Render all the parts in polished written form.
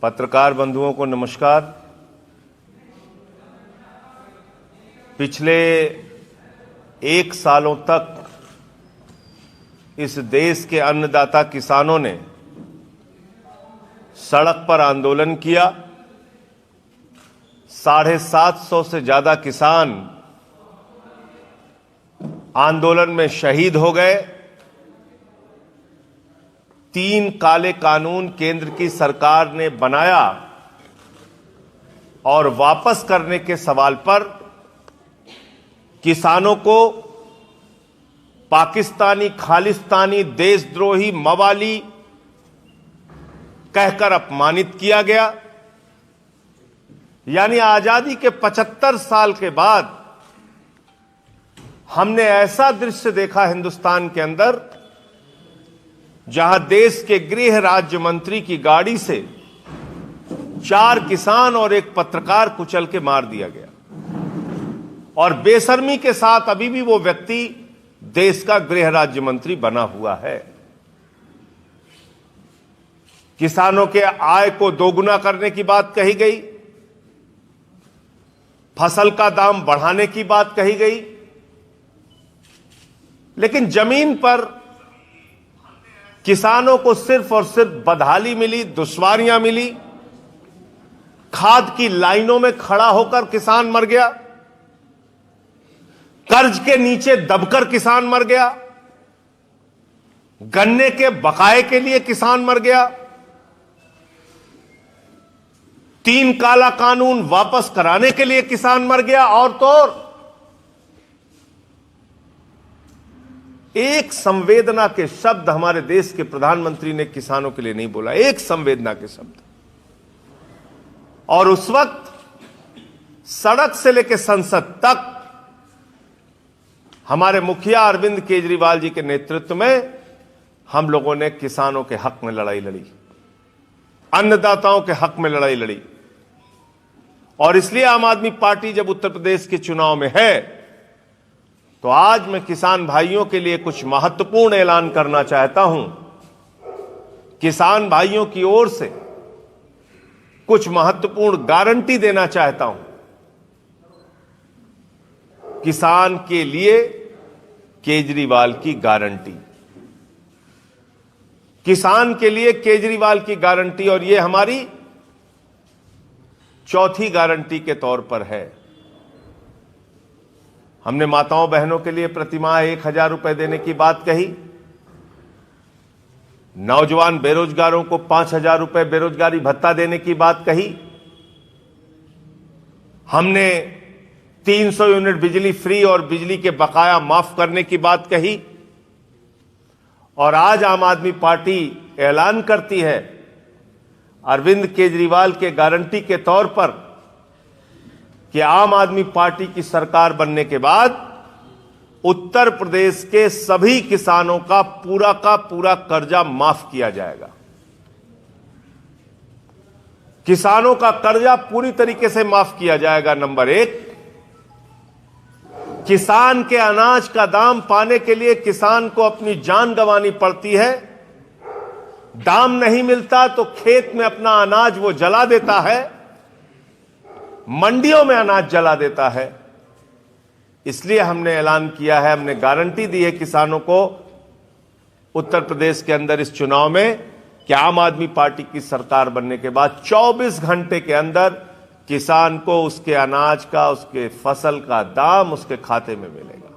पत्रकार बंधुओं को नमस्कार। पिछले 1 सालों तक इस देश के अन्नदाता किसानों ने सड़क पर आंदोलन किया। 750 से ज्यादा किसान आंदोलन में शहीद हो गए। 3 काले कानून केंद्र की सरकार ने बनाया और वापस करने के सवाल पर किसानों को पाकिस्तानी, खालिस्तानी, देशद्रोही, मवाली कहकर अपमानित किया गया। यानी आजादी के 75 साल के बाद हमने ऐसा दृश्य देखा हिंदुस्तान के अंदर जहां देश के गृह राज्य मंत्री की गाड़ी से 4 किसान और 1 पत्रकार कुचल के मार दिया गया और बेशर्मी के साथ अभी भी वो व्यक्ति देश का गृह राज्य मंत्री बना हुआ है। किसानों के आय को दोगुना करने की बात कही गई, फसल का दाम बढ़ाने की बात कही गई, लेकिन जमीन पर किसानों को सिर्फ और सिर्फ बदहाली मिली, दुश्वारियां मिली। खाद की लाइनों में खड़ा होकर किसान मर गया, कर्ज के नीचे दबकर किसान मर गया, गन्ने के बकाए के लिए किसान मर गया। 3 काला कानून वापस कराने के लिए किसान मर गया। और तो और एक संवेदना के शब्द हमारे देश के प्रधानमंत्री ने किसानों के लिए नहीं बोला, एक संवेदना के शब्द। और उस वक्त सड़क से लेकर संसद तक हमारे मुखिया अरविंद केजरीवाल जी के नेतृत्व में हम लोगों ने किसानों के हक में लड़ाई लड़ी, अन्नदाताओं के हक में लड़ाई लड़ी। और इसलिए आम आदमी पार्टी जब उत्तर प्रदेश के चुनाव में है तो आज मैं किसान भाइयों के लिए कुछ महत्वपूर्ण ऐलान करना चाहता हूं। किसान भाइयों की ओर से कुछ महत्वपूर्ण गारंटी देना चाहता हूं। किसान के लिए केजरीवाल की गारंटी, किसान के लिए केजरीवाल की गारंटी, और यह हमारी चौथी गारंटी के तौर पर है। हमने माताओं बहनों के लिए प्रतिमाह 1000 रुपए देने की बात कही, नौजवान बेरोजगारों को 5000 रुपए बेरोजगारी भत्ता देने की बात कही, हमने 300 यूनिट बिजली फ्री और बिजली के बकाया माफ करने की बात कही। और आज आम आदमी पार्टी ऐलान करती है अरविंद केजरीवाल के गारंटी के तौर पर कि आम आदमी पार्टी की सरकार बनने के बाद उत्तर प्रदेश के सभी किसानों का पूरा कर्जा माफ किया जाएगा। किसानों का कर्जा पूरी तरीके से माफ किया जाएगा। नंबर 1, किसान के अनाज का दाम पाने के लिए किसान को अपनी जान गंवानी पड़ती है। दाम नहीं मिलता तो खेत में अपना अनाज वो जला देता है, मंडियों में अनाज जला देता है। इसलिए हमने ऐलान किया है, हमने गारंटी दी है किसानों को उत्तर प्रदेश के अंदर इस चुनाव में कि आम आदमी पार्टी की सरकार बनने के बाद 24 घंटे के अंदर किसान को उसके अनाज का, उसके फसल का दाम उसके खाते में मिलेगा।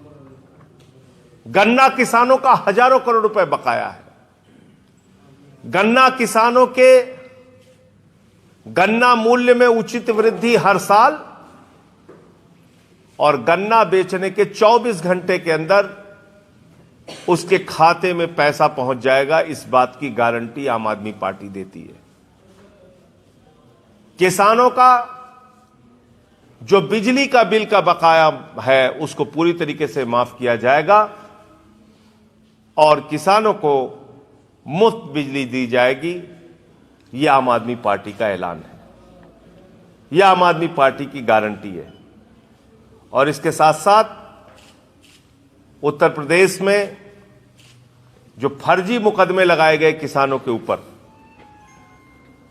गन्ना किसानों का हजारों करोड़ रुपए बकाया है। गन्ना किसानों के गन्ना मूल्य में उचित वृद्धि हर साल, और गन्ना बेचने के 24 घंटे के अंदर उसके खाते में पैसा पहुंच जाएगा। इस बात की गारंटी आम आदमी पार्टी देती है। किसानों का जो बिजली का बिल का बकाया है उसको पूरी तरीके से माफ किया जाएगा और किसानों को मुफ्त बिजली दी जाएगी। यह आम आदमी पार्टी का ऐलान है, यह आम आदमी पार्टी की गारंटी है। और इसके साथ साथ उत्तर प्रदेश में जो फर्जी मुकदमे लगाए गए किसानों के ऊपर,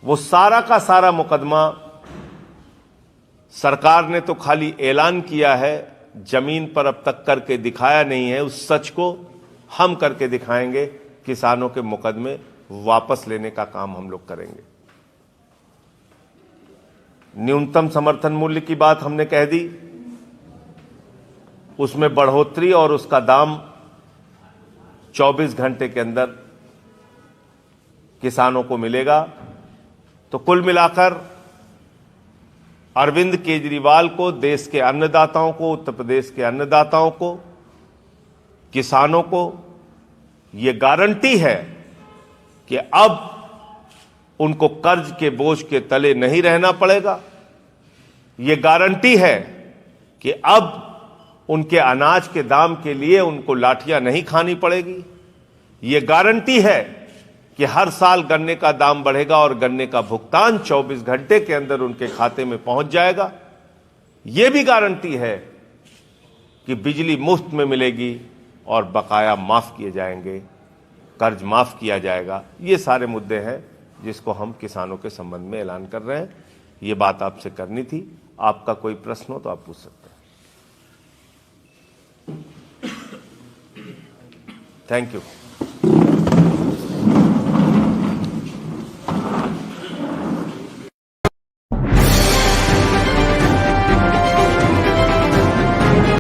वो सारा का सारा मुकदमा सरकार ने तो खाली ऐलान किया है, जमीन पर अब तक करके दिखाया नहीं है। उस सच को हम करके दिखाएंगे। किसानों के मुकदमे वापस लेने का काम हम लोग करेंगे। न्यूनतम समर्थन मूल्य की बात हमने कह दी, उसमें बढ़ोतरी और उसका दाम 24 घंटे के अंदर किसानों को मिलेगा। तो कुल मिलाकर अरविंद केजरीवाल को, देश के अन्नदाताओं को, उत्तर प्रदेश के अन्नदाताओं को, किसानों को यह गारंटी है कि अब उनको कर्ज के बोझ के तले नहीं रहना पड़ेगा। यह गारंटी है कि अब उनके अनाज के दाम के लिए उनको लाठियां नहीं खानी पड़ेगी। यह गारंटी है कि हर साल गन्ने का दाम बढ़ेगा और गन्ने का भुगतान 24 घंटे के अंदर उनके खाते में पहुंच जाएगा। यह भी गारंटी है कि बिजली मुफ्त में मिलेगी और बकाया माफ किए जाएंगे, कर्ज माफ किया जाएगा। ये सारे मुद्दे हैं जिसको हम किसानों के संबंध में ऐलान कर रहे हैं। ये बात आपसे करनी थी। आपका कोई प्रश्न हो तो आप पूछ सकते हैं। Thank you.